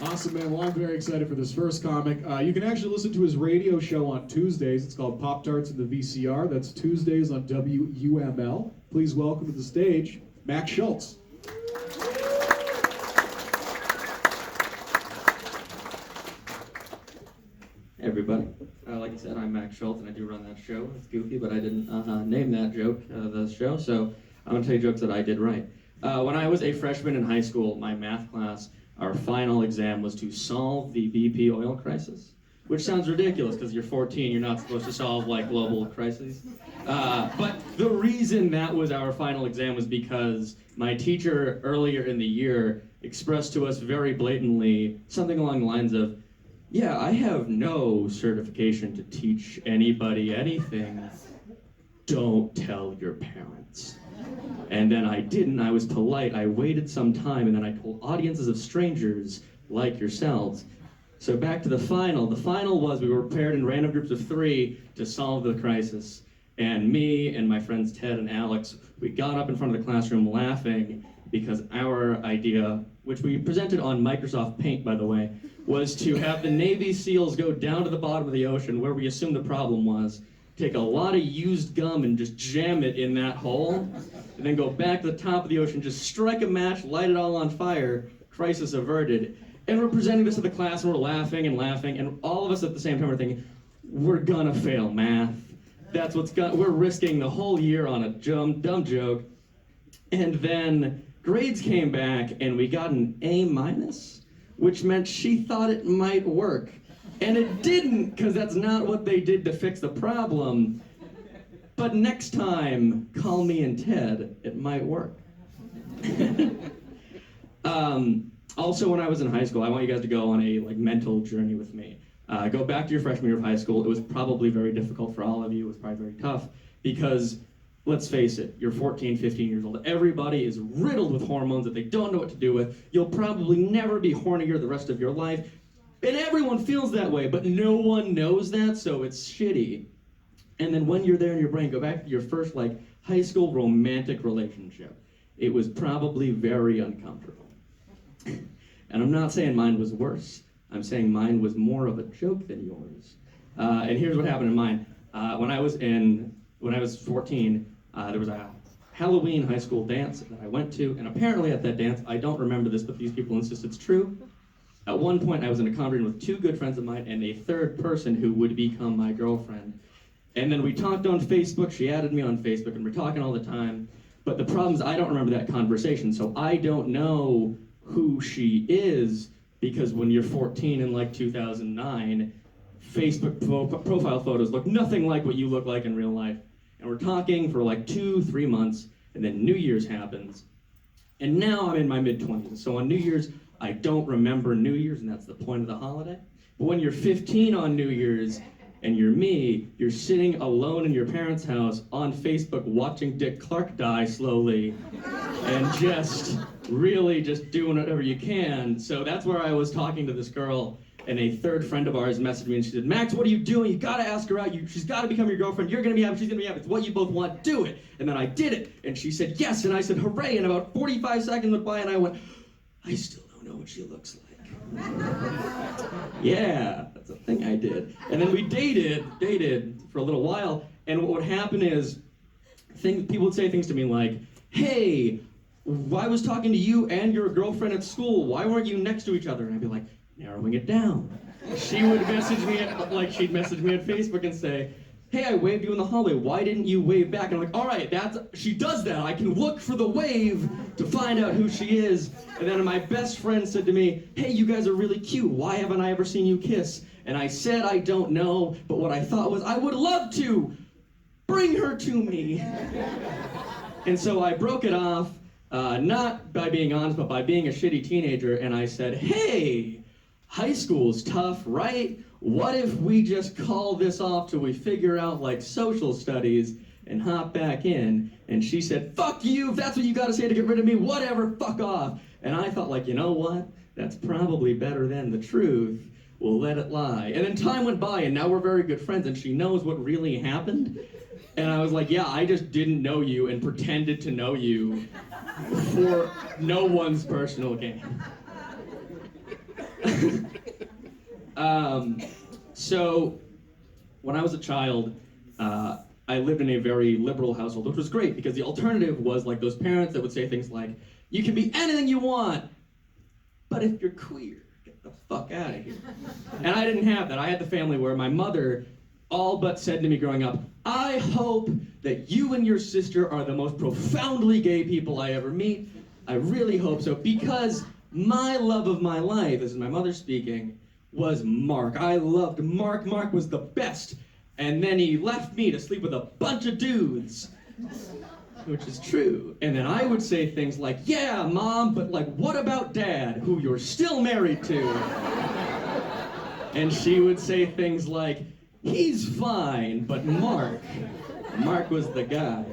Awesome, man. Well, I'm very excited for this first comic. You can actually listen to his radio show on Tuesdays. It's called Pop Tarts in the VCR. That's Tuesdays on WUML. Please welcome to the stage, Max Shultz. Hey everybody. Like I said, I'm Max Shultz, and I do run that show. It's goofy, but I didn't name that joke, the show, so I'm going to tell you jokes that I did right. When I was a freshman in high school, my math class, our final exam was to solve the BP oil crisis, which sounds ridiculous because you're 14, you're not supposed to solve like global crises. But the reason that was our final exam was because my teacher earlier in the year expressed to us very blatantly something along the lines of, yeah, I have no certification to teach anybody anything. Don't tell your parents. And then I didn't. I was polite. I waited some time, and then I told audiences of strangers like yourselves. So back to the final. The final was we were paired in random groups of 3 to solve the crisis. And me and my friends Ted and Alex, we got up in front of the classroom laughing because our idea, which we presented on Microsoft Paint, by the way, was to have the Navy SEALs go down to the bottom of the ocean where we assumed the problem was, take a lot of used gum and just jam it in that hole, and then go back to the top of the ocean, just strike a match, light it all on fire, crisis averted. And we're presenting this to the class, and we're laughing, and all of us at the same time are thinking, we're gonna fail math. That's we're risking the whole year on a dumb joke. And then grades came back, and we got an A-, which meant she thought it might work. And it didn't, because that's not what they did to fix the problem. But next time, call me and Ted, it might work. Also, when I was in high school, I want you guys to go on a mental journey with me. Go back to your freshman year of high school. It was probably very difficult for all of you. It was probably very tough because, let's face it, you're 14, 15 years old. Everybody is riddled with hormones that they don't know what to do with. You'll probably never be hornier the rest of your life. And everyone feels that way, but no one knows that, so it's shitty. And then when you're there in your brain, go back to your first high school romantic relationship. It was probably very uncomfortable. And I'm not saying mine was worse. I'm saying mine was more of a joke than yours. And here's what happened in mine. When I was 14, there was a Halloween high school dance that I went to, and apparently at that dance, I don't remember this, but these people insist it's true. At one point, I was in a conversation with 2 good friends of mine and a third person who would become my girlfriend. And then we talked on Facebook. She added me on Facebook, and we're talking all the time. But the problem is I don't remember that conversation, so I don't know who she is, because when you're 14 in 2009, Facebook profile photos look nothing like what you look like in real life. And we're talking for 2-3 months, and then New Year's happens. And now I'm in my mid-20s. So on New Year's, I don't remember New Year's, and that's the point of the holiday. But when you're 15 on New Year's, and you're me, you're sitting alone in your parents' house on Facebook watching Dick Clark die slowly, and just really just doing whatever you can. So that's where I was talking to this girl, and a third friend of ours messaged me, and she said, Max, what are you doing? You gotta ask her out. She's gotta become your girlfriend. You're gonna be happy, she's gonna be happy. It's what you both want, do it. And then I did it, and she said yes, and I said hooray, and about 45 seconds went by, and I went, I still don't know what she looks like. Yeah, that's a thing I did. And then we dated for a little while, and what would happen is people would say things to me like, hey, I was talking to you and your girlfriend at school. Why weren't you next to each other? And I'd be like, narrowing it down. She would message me she'd message me on Facebook and say, hey, I waved you in the hallway. Why didn't you wave back? And I'm like, all right, she does that. I can look for the wave to find out who she is. And then my best friend said to me, hey, you guys are really cute. Why haven't I ever seen you kiss? And I said, I don't know, but what I thought was, I would love to. Bring her to me. And so I broke it off, not by being honest, but by being a shitty teenager. And I said, hey, high school's tough, right? What if we just call this off till we figure out social studies and hop back in? And she said, fuck you, if that's what you gotta say to get rid of me, whatever, fuck off. And I thought, you know what? That's probably better than the truth. We'll let it lie. And then time went by, and now we're very good friends, and she knows what really happened. And I was like, yeah, I just didn't know you and pretended to know you for no one's personal gain. So, when I was a child, I lived in a very liberal household, which was great because the alternative was like those parents that would say things like, you can be anything you want, but if you're queer, get the fuck out of here. And I didn't have that. I had the family where my mother all but said to me growing up, I hope that you and your sister are the most profoundly gay people I ever meet. I really hope so, because my love of my life, this is my mother speaking, was Mark. I loved Mark. Mark was the best. And then he left me to sleep with a bunch of dudes, which is true. And then I would say things like, yeah, Mom, but like, what about Dad, who you're still married to? And she would say things like, he's fine, but Mark was the guy.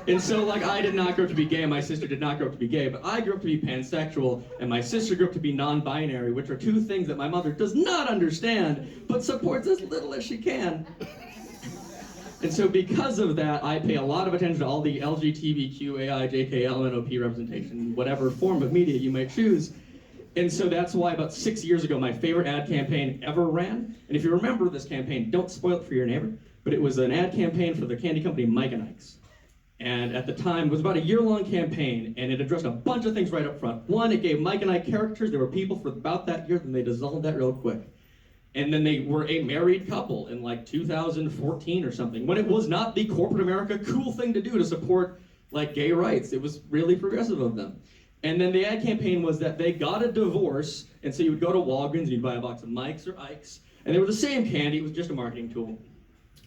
And so, like, I did not grow up to be gay, and my sister did not grow up to be gay, but I grew up to be pansexual, and my sister grew up to be non-binary, which are two things that my mother does not understand, but supports as little as she can. And so because of that, I pay a lot of attention to all the LGBTQAI, representation, whatever form of media you might choose. And so that's why about 6 years ago, my favorite ad campaign ever ran. And if you remember this campaign, don't spoil it for your neighbor, but it was an ad campaign for the candy company Mike and Ike's. And at the time, it was about a year-long campaign, and it addressed a bunch of things right up front. One, it gave Mike and Ike characters. They were people for about that year, then they dissolved that real quick. And then they were a married couple in like 2014 or something, when it was not the corporate America cool thing to do to support like gay rights. It was really progressive of them. And then the ad campaign was that they got a divorce, and so you would go to Walgreens and you'd buy a box of Mike's or Ike's, and they were the same candy, it was just a marketing tool.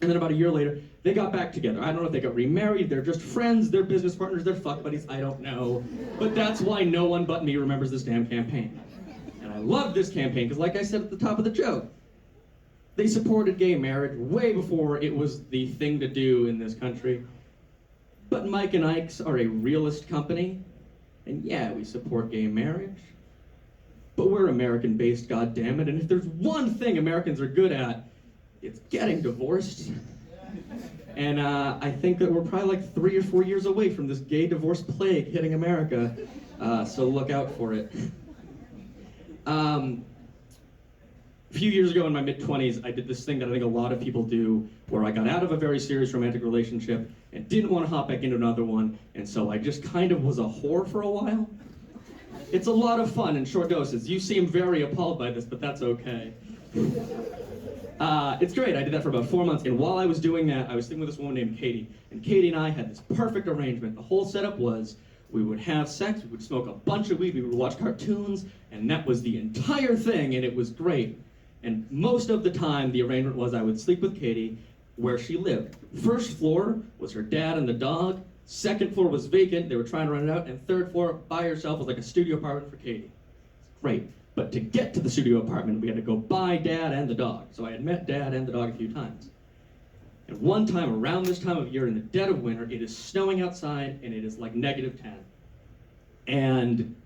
And then about a year later, they got back together. I don't know if they got remarried, they're just friends, they're business partners, they're fuck buddies, I don't know. But that's why no one but me remembers this damn campaign. And I love this campaign, because like I said at the top of the joke, they supported gay marriage way before it was the thing to do in this country. But Mike and Ike's are a realist company, and yeah, we support gay marriage. But we're American-based, goddammit, and if there's one thing Americans are good at, it's getting divorced. And I think that we're probably like 3 or 4 years away from this gay divorce plague hitting America, so look out for it. A few years ago in my mid-20s, I did this thing that I think a lot of people do, where I got out of a very serious romantic relationship and didn't want to hop back into another one, and so I just kind of was a whore for a while. It's a lot of fun in short doses. You seem very appalled by this, but that's okay. It's great. I did that for about 4 months, and while I was doing that, I was sleeping with this woman named Katie, and Katie and I had this perfect arrangement. The whole setup was we would have sex, we would smoke a bunch of weed, we would watch cartoons, and that was the entire thing, and it was great. And most of the time, the arrangement was I would sleep with Katie where she lived. First floor was her dad and the dog. Second floor was vacant, they were trying to rent it out, and third floor by herself was like a studio apartment for Katie. Great. But to get to the studio apartment, we had to go by Dad and the dog. So I had met Dad and the dog a few times. And one time, around this time of year, in the dead of winter, it is snowing outside, and it is like -10. And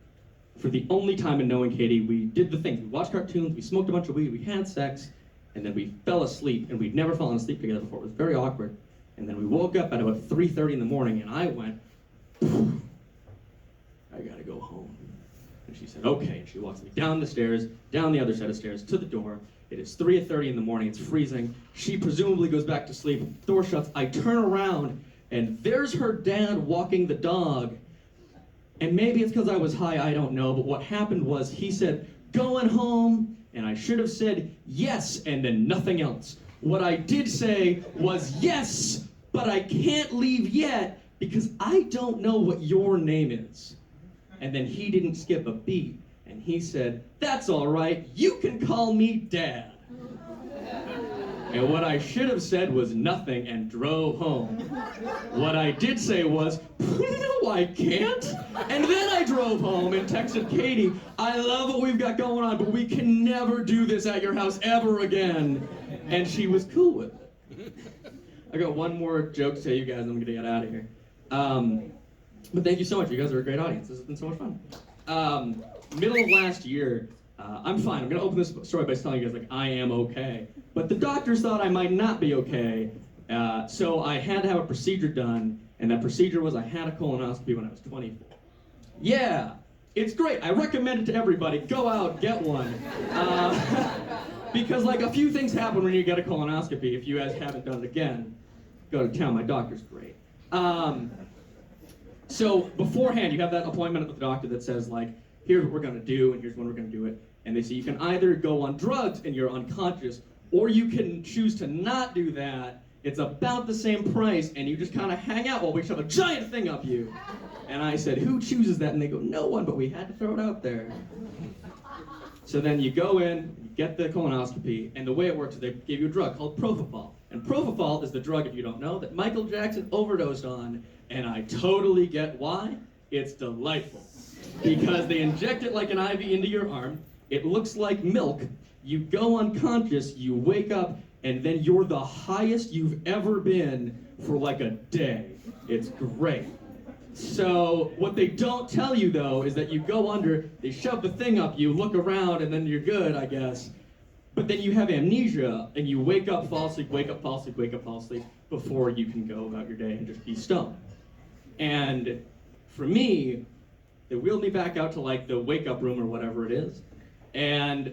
for the only time in knowing Katie, we did the things. We watched cartoons, we smoked a bunch of weed, we had sex, and then we fell asleep, and we'd never fallen asleep together before. It was very awkward. And then we woke up at about 3:30 in the morning, and I went, I gotta go home. And she said, okay. And she walks me down the stairs, down the other set of stairs, to the door. It is 3:30 in the morning, it's freezing. She presumably goes back to sleep, door shuts, I turn around, and there's her dad walking the dog. And maybe it's because I was high, I don't know, but what happened was he said, going home, and I should have said yes, and then nothing else. What I did say was yes, but I can't leave yet because I don't know what your name is. And then he didn't skip a beat, and he said, that's all right, you can call me Dad. And what I should have said was nothing and drove home. What I did say was, no, I can't. And then I drove home and texted Katie, I love what we've got going on, but we can never do this at your house ever again. And she was cool with it. I got one more joke to tell you guys, and I'm gonna get out of here. But thank you so much, you guys are a great audience. This has been so much fun. Middle of last year, I'm fine. I'm gonna open this story by telling you guys like I am okay. But the doctors thought I might not be okay, so I had to have a procedure done, and that procedure was I had a colonoscopy when I was 24. Yeah, It's great. I recommend it to everybody. Go out, get one. Because like a few things happen when you get a colonoscopy. If you guys haven't done it again, go to town. My doctor's great. So beforehand, you have that appointment with the doctor that says like, here's what we're gonna do and here's when we're gonna do it. And they say you can either go on drugs and you're unconscious, or you can choose to not do that. It's about the same price, and you just kind of hang out while we shove a giant thing up you. And I said, who chooses that? And they go, no one, but we had to throw it out there. So then you go in, you get the colonoscopy, and the way it works is they give you a drug called propofol. And propofol is the drug, if you don't know, that Michael Jackson overdosed on, and I totally get why. It's delightful. Because they inject it like an IV into your arm, it looks like milk, you go unconscious, you wake up, and then you're the highest you've ever been for like a day. It's great. So what they don't tell you though is that you go under, they shove the thing up, you look around, and then you're good, I guess. But then you have amnesia, and you wake up, fall asleep, wake up, fall asleep, wake up, fall asleep, before you can go about your day and just be stoned. And for me, they wheeled me back out to like the wake up room or whatever it is. And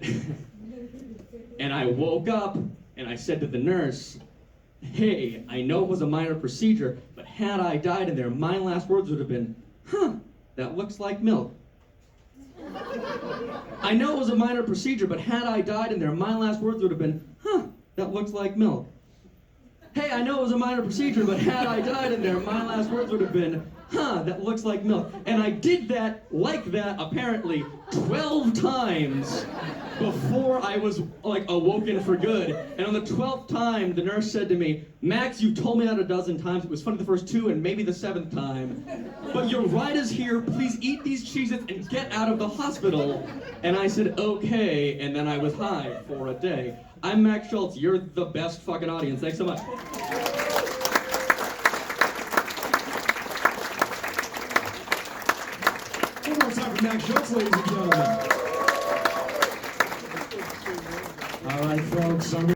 I woke up and I said to the nurse, hey, I know it was a minor procedure, but had I died in there, my last words would have been, huh, that looks like milk. I know it was a minor procedure, but had I died in there, my last words would have been, huh, that looks like milk. Hey, I know it was a minor procedure, but had I died in there, my last words would have been, huh, that looks like milk. And I did that, like that, apparently 12 times before I was like awoken for good. And on the 12th time, the nurse said to me, Max, you told me that a dozen times. It was funny the first 2 and maybe the 7th time. But your ride is here. Please eat these Cheez-Its and get out of the hospital. And I said, okay. And then I was high for a day. I'm Max Shultz. You're the best fucking audience. Thanks so much. One more time for Max Shultz, ladies and gentlemen. All right, folks.